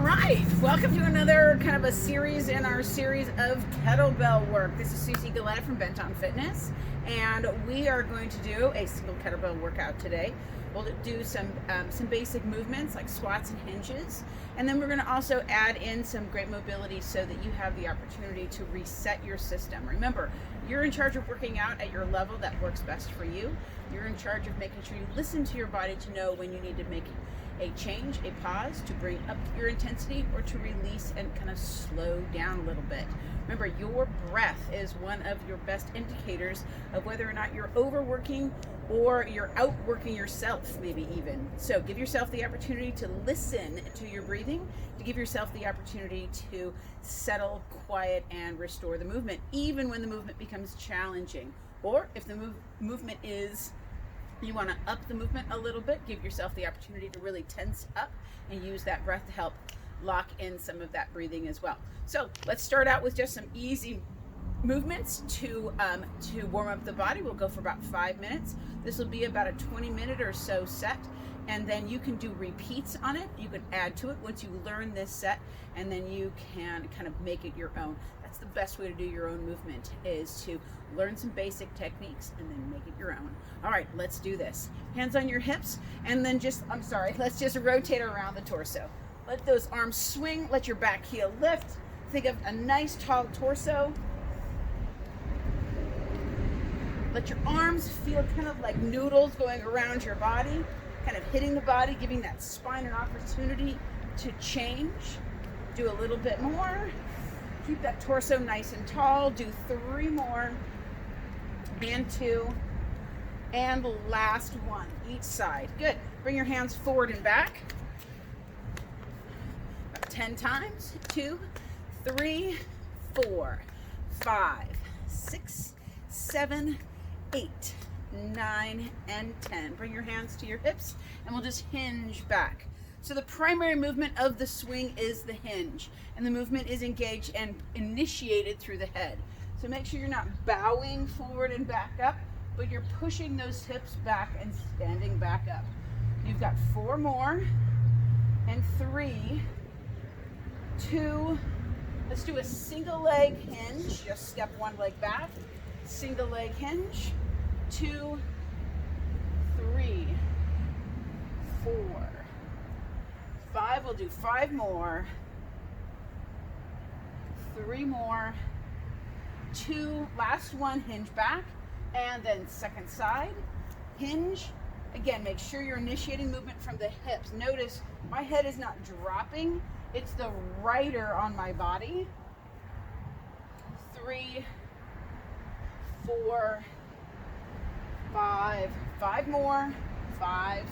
right, welcome to another kind of a series in our series of kettlebell work. This is Susie Galetta from Bent on Fitness, and we are going to do a single kettlebell workout today. We'll do some basic movements like squats and hinges, and then we're going to also add in some great mobility so that you have the opportunity to reset your system. Remember, you're in charge of working out at your level that works best for you. You're in charge of making sure you listen to your body to know when you need to make a change, a pause, to bring up your intensity or to release and kind of slow down a little bit. Remember, your breath is one of your best indicators of whether or not you're overworking or you're outworking yourself, maybe even. So give yourself the opportunity to listen to your breathing, to give yourself the opportunity to settle, quiet, and restore the movement, even when the movement becomes challenging. Or if the movement is, you want to up the movement a little bit, give yourself the opportunity to really tense up and use that breath to help lock in some of that breathing as well. So let's start out with just some easy movements to warm up the body. We'll go for about 5 minutes. This will be about a 20-minute or so set, and then you can do repeats on it. You can add to it once you learn this set, and then you can kind of make it your own. That's the best way to do your own movement, is to learn some basic techniques and then make it your own. All right, let's do this. Hands on your hips, and then let's just rotate around the torso. Let those arms swing, let your back heel lift. Think of a nice tall torso. Let your arms feel kind of like noodles going around your body, kind of hitting the body, giving that spine an opportunity to change. Do a little bit more. Keep that torso nice and tall. Do 3 more. And 2. And last one, each side. Good. Bring your hands forward and back. About 10 times. 2, 3, 4, 5, 6, 7, 8, 9, and 10. Bring your hands to your hips, and we'll just hinge back. So the primary movement of the swing is the hinge, and the movement is engaged and initiated through the head. So make sure you're not bowing forward and back up, but you're pushing those hips back and standing back up. You've got 4 more, and 3, 2, let's do a single leg hinge. Just step 1 leg back, single leg hinge, 2, 3, 4, 5. We'll do 5 more, 3 more, 2, last one, hinge back, and then second side, hinge. Again, make sure you're initiating movement from the hips. Notice my head is not dropping, it's the rider on my body. 3, 4, 5, 5 more, 5,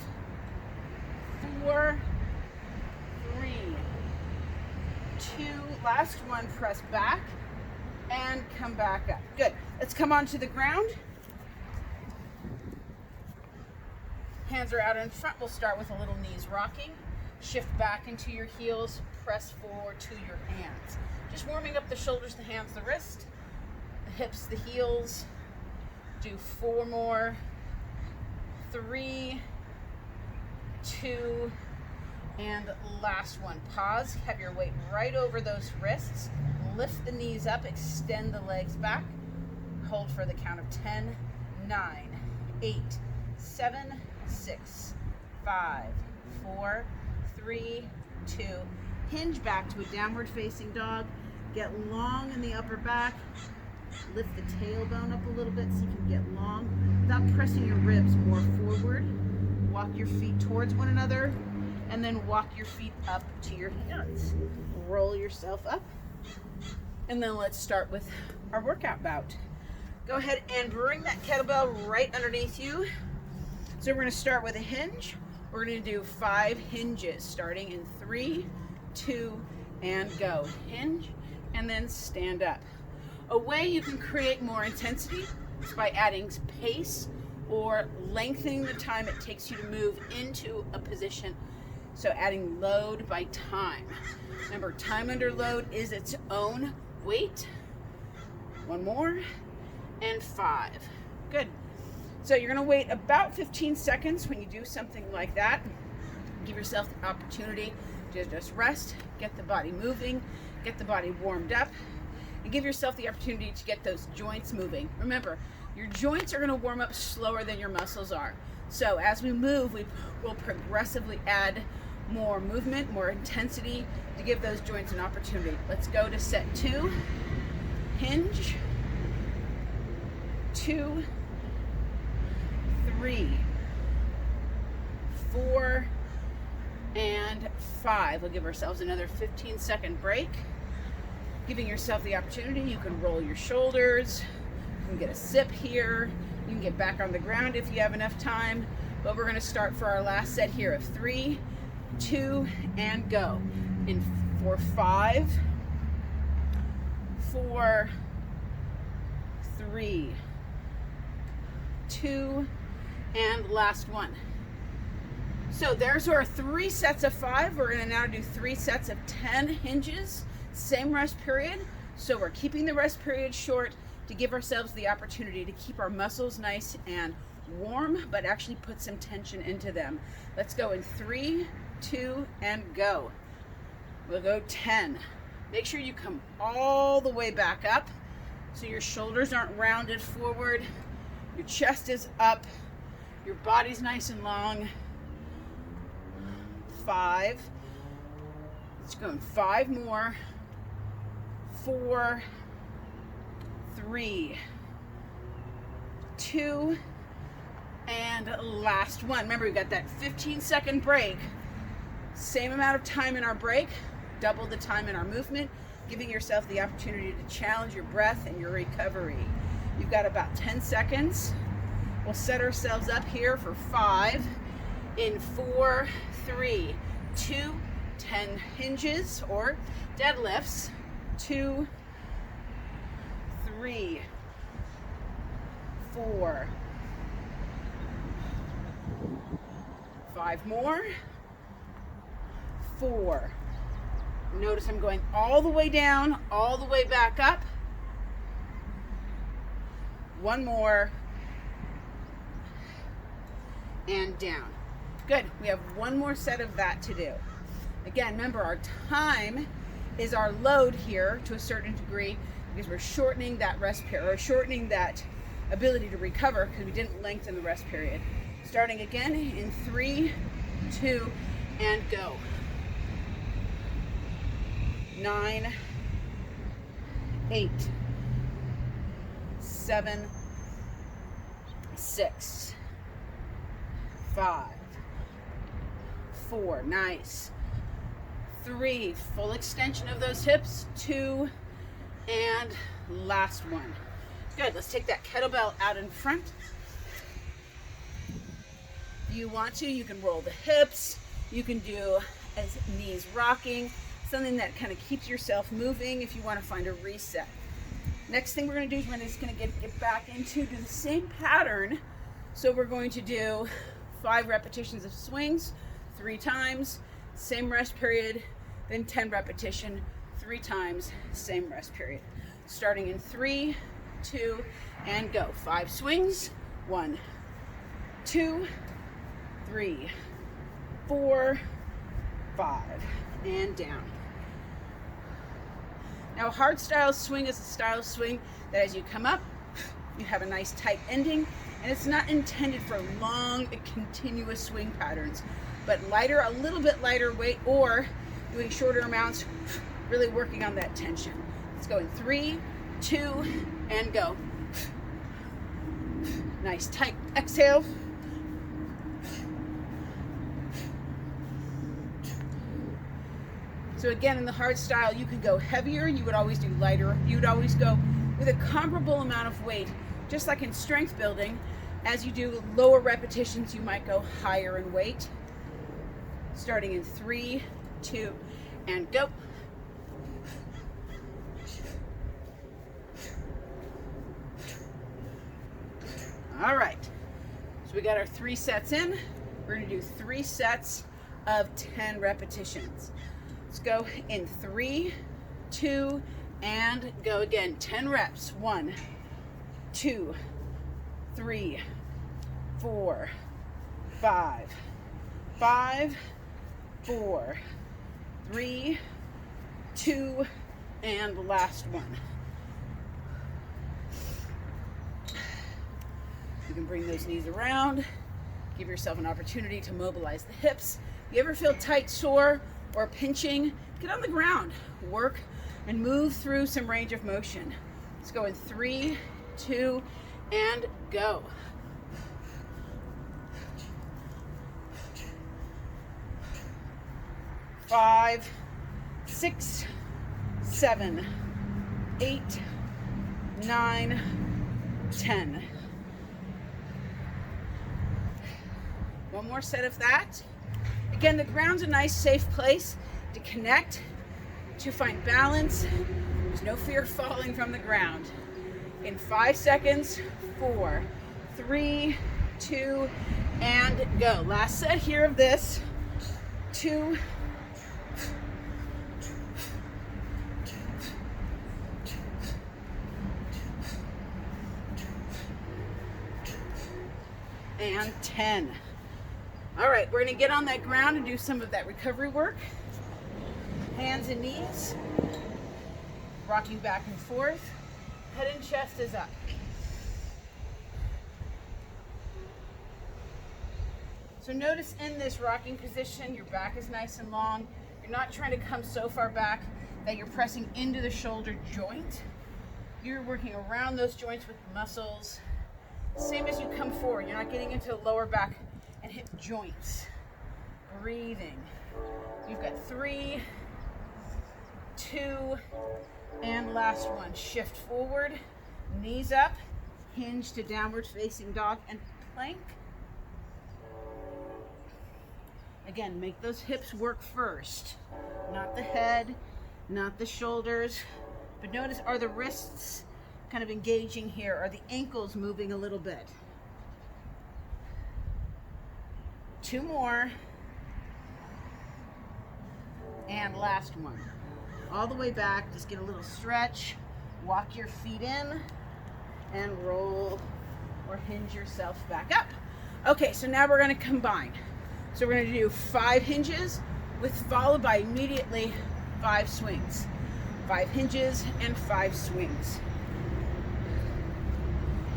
4, 3, 2, last one, press back and come back up. Good. Let's come onto the ground. Hands are out in front. We'll start with a little knees rocking. Shift back into your heels, press forward to your hands. Just warming up the shoulders, the hands, the wrist, the hips, the heels. Do 4 more, 3, 2, and last one. Pause, have your weight right over those wrists. Lift the knees up, extend the legs back. Hold for the count of 10, 9, 8, 7, 6, 5, 4, 3, 2. Hinge back to a downward facing dog. Get long in the upper back. Lift the tailbone up a little bit so you can get long without pressing your ribs more forward. Walk your feet towards one another, and then walk your feet up to your hands. Roll yourself up, and then let's start with our workout bout. Go ahead and bring that kettlebell right underneath you. So we're going to start with a hinge. We're going to do 5 hinges, starting in 3, 2, and go. Hinge, and then stand up. A way you can create more intensity is by adding pace or lengthening the time it takes you to move into a position. So adding load by time. Remember, time under load is its own weight. 1 more, and 5. Good. So you're going to wait about 15 seconds when you do something like that. Give yourself the opportunity to just rest, get the body moving, get the body warmed up, and give yourself the opportunity to get those joints moving. Remember, your joints are going to warm up slower than your muscles are. So as we move, we will progressively add more movement, more intensity to give those joints an opportunity. Let's go to set 2. Hinge. 2, 3, 4, and 5. We'll give ourselves another 15-second break. Giving yourself the opportunity, you can roll your shoulders, you can get a sip here, you can get back on the ground if you have enough time. But we're going to start for our last set here of 3, 2, and go. For 5, 4, 3, 2, and last one. So there's our 3 sets of 5. We're going to now do 3 sets of 10 hinges, same rest period. So we're keeping the rest period short to give ourselves the opportunity to keep our muscles nice and warm, but actually put some tension into them. Let's go in 3, 2, and go. We'll go 10. Make sure you come all the way back up so your shoulders aren't rounded forward. Your chest is up, your body's nice and long. 5. Let's go in 5 more. 4, 3, 2, and last one. Remember, we've got that 15-second break. Same amount of time in our break, double the time in our movement, giving yourself the opportunity to challenge your breath and your recovery. You've got about 10 seconds. We'll set ourselves up here for 5. In 4, 3, 2, 10 hinges or deadlifts. 2, 3, 4, 5 more. 4. Notice I'm going all the way down, all the way back up. 1 more. And down. Good. We have 1 more set of that to do. Again, remember, our time is our load here to a certain degree because we're shortening that rest period, or shortening that ability to recover because we didn't lengthen the rest period. Starting again in 3, 2, and go. 9, 8, 7, 6, 5, 4, nice. 3, full extension of those hips. 2, and last one. Good, let's take that kettlebell out in front. If you want to, you can roll the hips. You can do as knees rocking, something that kind of keeps yourself moving if you want to find a reset. Next thing we're going to do is we're just going to get back into the same pattern. So we're going to do 5 repetitions of swings, 3 times, same rest period, then 10 repetition, 3 times, same rest period. Starting in 3, 2, and go. 5 swings. 1, 2, 3, 4, 5, and down. Now, a hard style swing is a style swing that as you come up, you have a nice tight ending, and it's not intended for long, continuous swing patterns, but lighter, a little bit lighter weight, or doing shorter amounts, really working on that tension. Let's go in 3, 2, and go. Nice tight exhale. So again, in the hard style, you could go heavier, you would always do lighter, you would always go with a comparable amount of weight. Just like in strength building, as you do lower repetitions, you might go higher in weight. Starting in 3, 2, and go. All right, so we got our 3 sets in. We're gonna do 3 sets of 10 repetitions. Let's go in 3, 2, and go again. 10 reps. 1, 2, 3, 4, 5, 5, 4, 3, 2, and the last one. You can bring those knees around. Give yourself an opportunity to mobilize the hips. You ever feel tight, sore, or pinching? Get on the ground, work, and move through some range of motion. Let's go in 3, 2, and go. 5, 6, 7, 8, 9, 10. One more set of that. Again, the ground's a nice, safe place to connect, to find balance. There's no fear of falling from the ground. In 5 seconds, 4, 3, 2, and go. Last set here of this. 2, and 10. All right, we're gonna get on that ground and do some of that recovery work. Hands and knees, rocking back and forth. Head and chest is up. So notice in this rocking position, your back is nice and long. You're not trying to come so far back that you're pressing into the shoulder joint. You're working around those joints with muscles. Same as you come forward, you're not getting into the lower back and hip joints. Breathing. You've got 3, 2, and last one. Shift forward, knees up, hinge to downward facing dog and plank. Again, make those hips work first. Not the head, not the shoulders. But notice, are the wrists kind of engaging here? Are the ankles moving a little bit? 2 more. And last one. All the way back, just get a little stretch. Walk your feet in and roll or hinge yourself back up. Okay, so now we're gonna combine. So we're gonna do 5 hinges followed by immediately 5 swings. 5 hinges and 5 swings.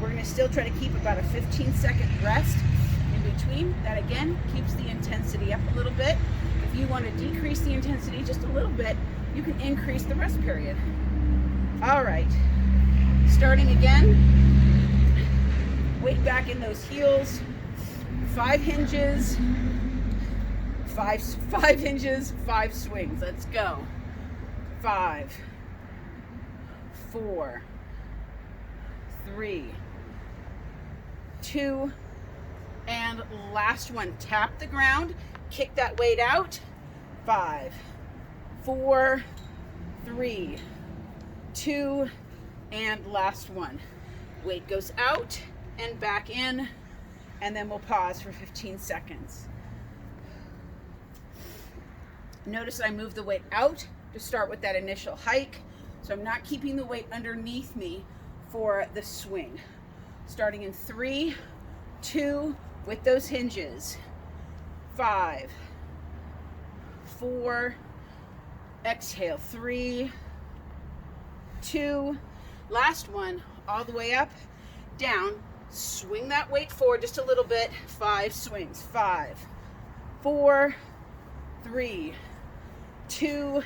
We're gonna still try to keep about a 15-second rest in between. That again keeps the intensity up a little bit. If you want to decrease the intensity just a little bit, you can increase the rest period. All right, starting again. Weight back in those heels. 5 hinges, 5 hinges, 5 swings. Let's go. 5, 4, 3, 2, and last one. Tap the ground, kick that weight out. 5, 4, 3, 2, and last one. Weight goes out and back in, and then we'll pause for 15 seconds. Notice I move the weight out to start with that initial hike, so I'm not keeping the weight underneath me for the swing. Starting in 3, 2, with those hinges. 5, 4, exhale, 3, 2, last one, all the way up, down, swing that weight forward just a little bit, 5 swings, 5, 4, 3, 2,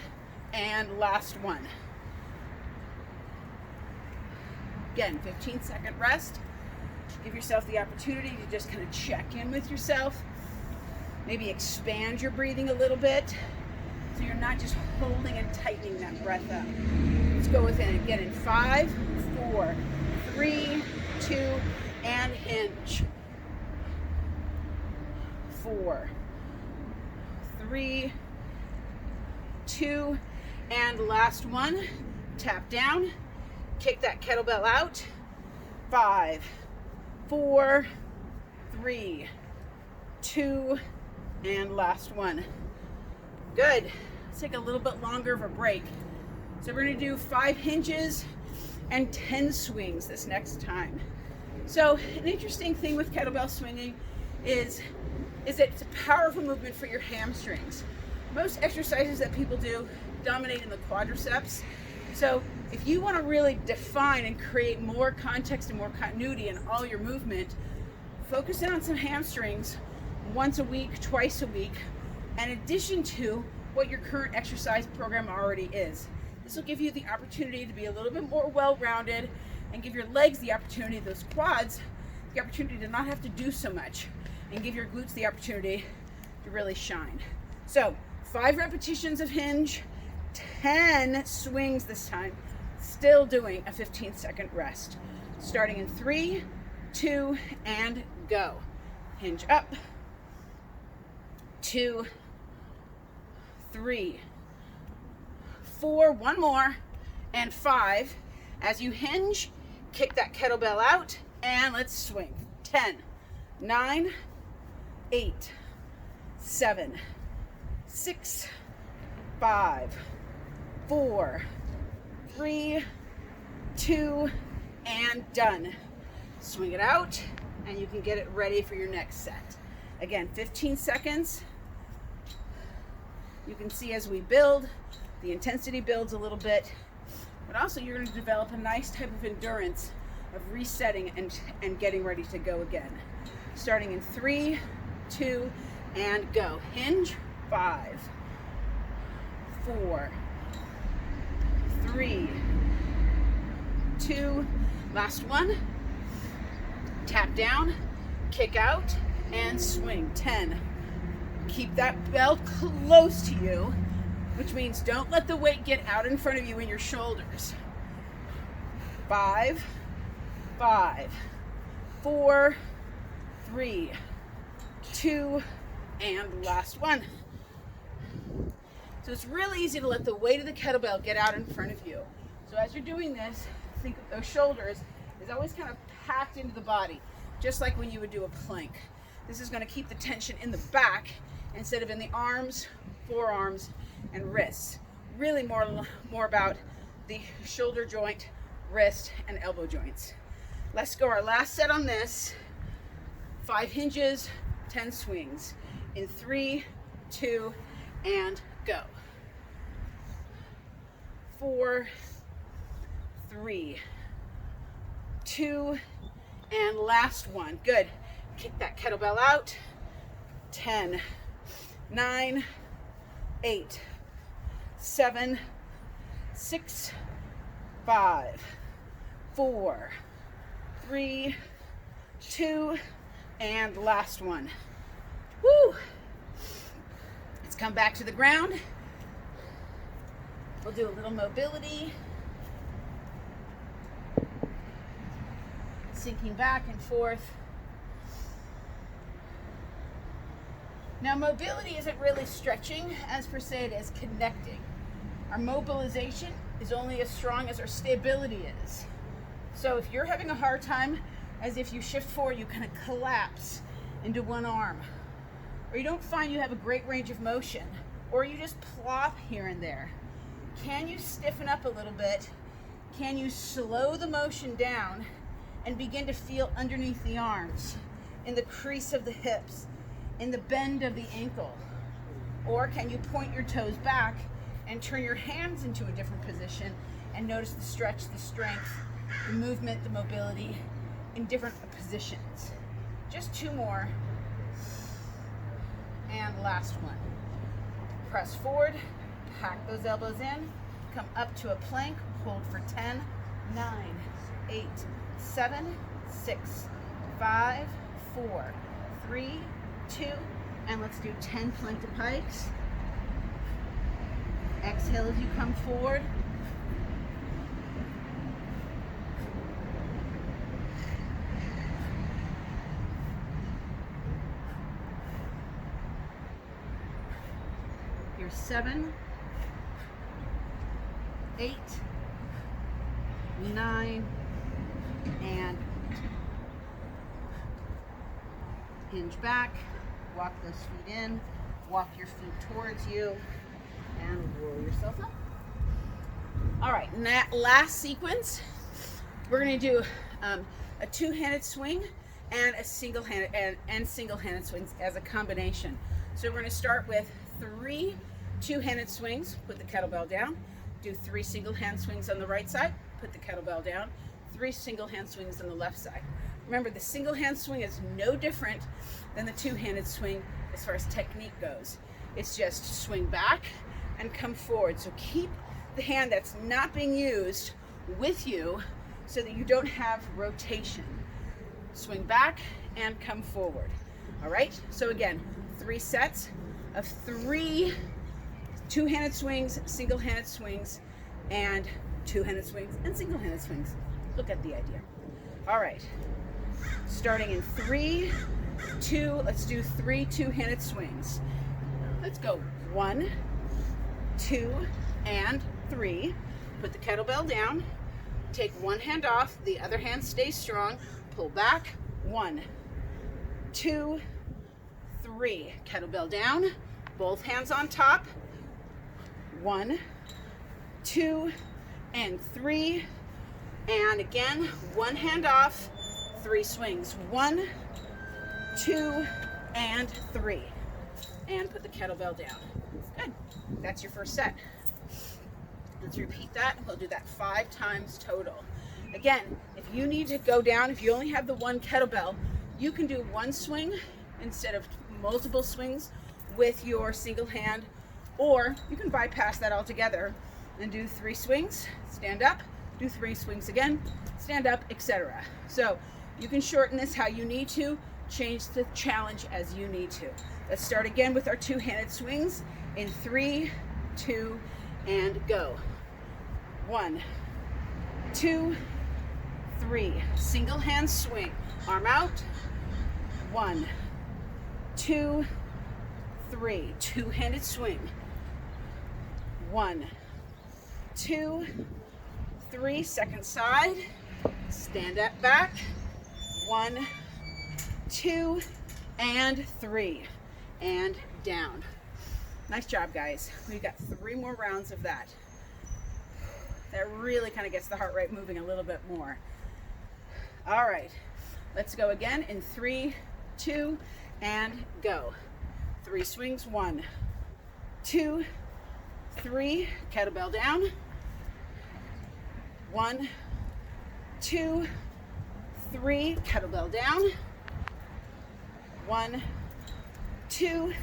and last one. Again, 15-second rest. Give yourself the opportunity to just kind of check in with yourself. Maybe expand your breathing a little bit so you're not just holding and tightening that breath up. Let's go with it again in 5, 4, 3, 2, and hinge. 4, 3, 2, and last one. Tap down, kick that kettlebell out. 5, 4, 3, 2, and last one. Good. Let's take a little bit longer of a break. So we're going to do 5 hinges and 10 swings this next time. So an interesting thing with kettlebell swinging is that it's a powerful movement for your hamstrings. most exercises that people do dominate in the quadriceps. So if you want to really define and create more context and more continuity in all your movement, focus in on some hamstrings once a week, twice a week, in addition to what your current exercise program already is. This will give you the opportunity to be a little bit more well-rounded and give your legs the opportunity, those quads, the opportunity to not have to do so much, and give your glutes the opportunity to really shine. So 5 repetitions of hinge, 10 swings this time, still doing a 15-second rest. Starting in 3, 2, and go. Hinge up, 2, 3, 4, one more, and 5. As you hinge, kick that kettlebell out, and let's swing. 10, 9, 8, 7, 6, 5, 4, 3, 2, and done. Swing it out, and you can get it ready for your next set. Again, 15 seconds. You can see as we build, the intensity builds a little bit, but also you're going to develop a nice type of endurance of resetting and getting ready to go again. Starting in 3, 2, and go. Hinge, 5, 4, 3, 2, last one. Tap down, kick out, and swing. 10. Keep that belt close to you, which means don't let the weight get out in front of you in your shoulders. 5, 5, 4, 3, 2, and last one. So it's really easy to let the weight of the kettlebell get out in front of you. So as you're doing this, think of those shoulders is always kind of packed into the body, just like when you would do a plank. This is going to keep the tension in the back instead of in the arms, forearms, and wrists. Really more about the shoulder joint, wrist, and elbow joints. Let's go our last set on this. 5 hinges, 10 swings. In 3, 2, and go. 4, 3, 2, and last one. Good. Kick that kettlebell out. 10, 9, 8, 7, 6, 5, 4, 3, 2, and last one. Woo! Let's come back to the ground. We'll do a little mobility. Sinking back and forth. Now, mobility isn't really stretching as per se, it is connecting. Our mobilization is only as strong as our stability is. So if you're having a hard time, as if you shift forward, you kind of collapse into one arm, or you don't find you have a great range of motion, or you just plop here and there, can you stiffen up a little bit? Can you slow the motion down and begin to feel underneath the arms, in the crease of the hips, in the bend of the ankle? Or can you point your toes back and turn your hands into a different position and notice the stretch, the strength, the movement, the mobility in different positions? Just 2 more. And last one. Press forward, pack those elbows in, come up to a plank, hold for 10, 9, 8, 7, 6, 5, 4, 3, 2, and let's do 10 plank to pikes. Exhale as you come forward. Your 7, 8, 9, and hinge back, walk those feet in, walk your feet towards you, and roll yourself up. All right, in that last sequence, we're going to do a 2-handed swing and a single-handed swings as a combination. So we're going to start with 3 Two-handed swings, put the kettlebell down. Do 3 single hand swings on the right side, put the kettlebell down. 3 single hand swings on the left side. Remember, the single hand swing is no different than the two-handed swing as far as technique goes. It's just swing back and come forward. So keep the hand that's not being used with you so that you don't have rotation. Swing back and come forward. All right, so again, 3 sets of 3 two-handed swings, single-handed swings, and two-handed swings and single-handed swings. Look at the idea. All right, starting in 3, 2, let's do 3 two-handed swings. Let's go 1, 2, and 3. Put the kettlebell down. Take one hand off, the other hand stays strong. Pull back, 1, 2, 3. Kettlebell down, both hands on top. 1, 2, and 3. And again, one hand off, 3 swings. 1, 2, and 3. And put the kettlebell down. Good. That's your first set. Let's repeat that. We'll do that 5 times total. Again, if you need to go down, if you only have the one kettlebell, you can do 1 swing instead of multiple swings with your single hand, or you can bypass that altogether and do 3 swings, stand up, do 3 swings again, stand up, etc. So you can shorten this how you need to, change the challenge as you need to. Let's start again with our two-handed swings in 3, 2, and go. 1, 2, 3. Single hand swing. Arm out. 1, 2, 3. Two-handed swing. 1, 2, 3. Second side. Stand up back. 1, 2, and 3. And down. Nice job, guys. We've got 3 more rounds of that. That really kind of gets the heart rate moving a little bit more. All right, let's go again in 3, 2, and go. 3 swings, 1, 2, 3. Kettlebell down. 1, 2, 3. Kettlebell down. 1, 2,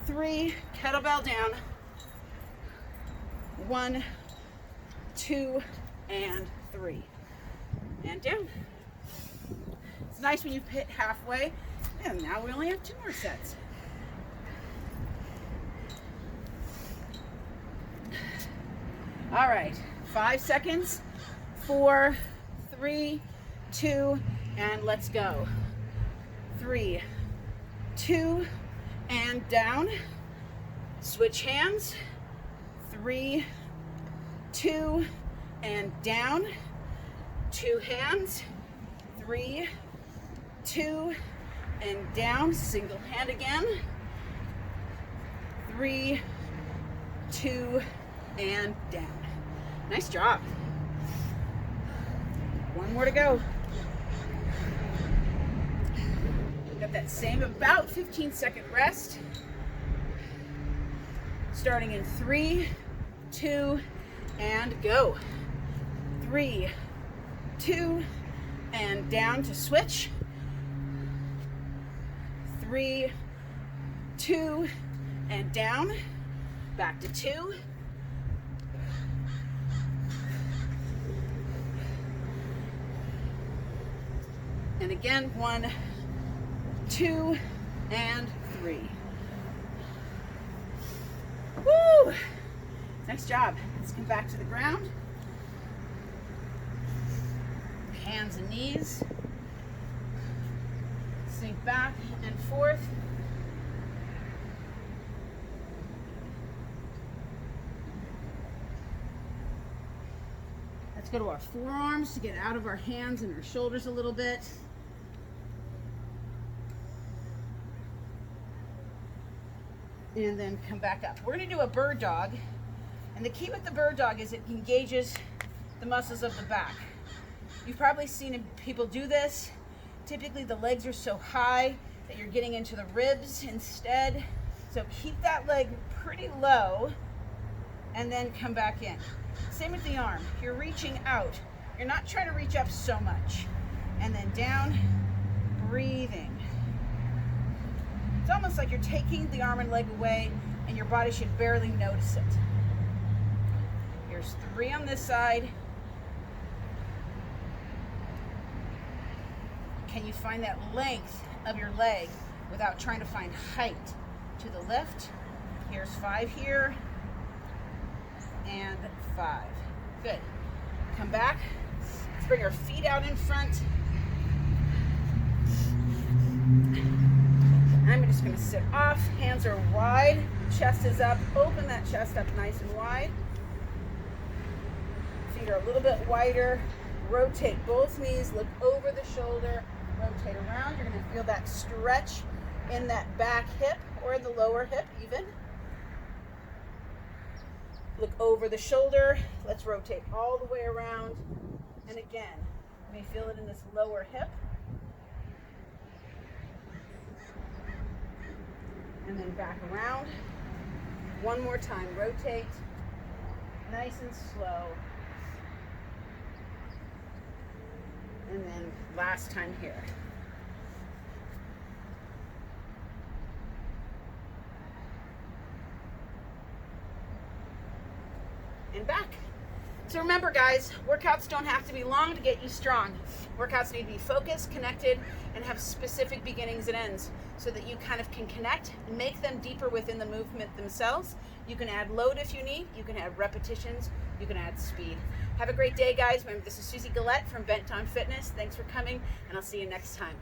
3. Kettlebell down. 1, 2, and 3. And down. It's nice when you've hit halfway. And now we only have 2 more sets. All right, 5 seconds. 4, 3, 2, and let's go. 3, 2, and down. Switch hands. 3, 2, and down. 2 hands. 3, 2, and down. Single hand again. 3, 2, and down. Nice job. 1 more to go. Got that same about 15-second rest. Starting in 3, 2, and go. 3, 2, and down to switch. 3, 2, and down. Back to 2. And again, 1, 2, and 3. Woo! Nice job. Let's come back to the ground. Hands and knees. Sink back and forth. Let's go to our forearms to get out of our hands and our shoulders a little bit. And then come back up. We're going to do a bird dog. And the key with the bird dog is it engages the muscles of the back. You've probably seen people do this. Typically the legs are so high that you're getting into the ribs instead. So keep that leg pretty low and then come back in. Same with the arm. You're reaching out. You're not trying to reach up so much. And then down, breathing. It's almost like you're taking the arm and leg away and your body should barely notice it. Here's 3 on this side. Can you find that length of your leg without trying to find height? To the left. Here's 5 here. And 5. Good. Come back. Let's bring our feet out in front. I'm just going to sit off. Hands are wide. Chest is up. Open that chest up nice and wide. Feet are a little bit wider. Rotate both knees. Look over the shoulder. Rotate around. You're going to feel that stretch in that back hip or in the lower hip even. Look over the shoulder. Let's rotate all the way around. And again, you may feel it in this lower hip. And then back around. One more time. Rotate. Nice and slow. And then last time here. And back. So remember guys, workouts don't have to be long to get you strong. Workouts need to be focused, connected, and have specific beginnings and ends so that you kind of can connect and make them deeper within the movement themselves. You can add load if you need, you can add repetitions, you can add speed. Have a great day guys. Remember, this is Susie Gillette from Bent on Fitness. Thanks for coming and I'll see you next time.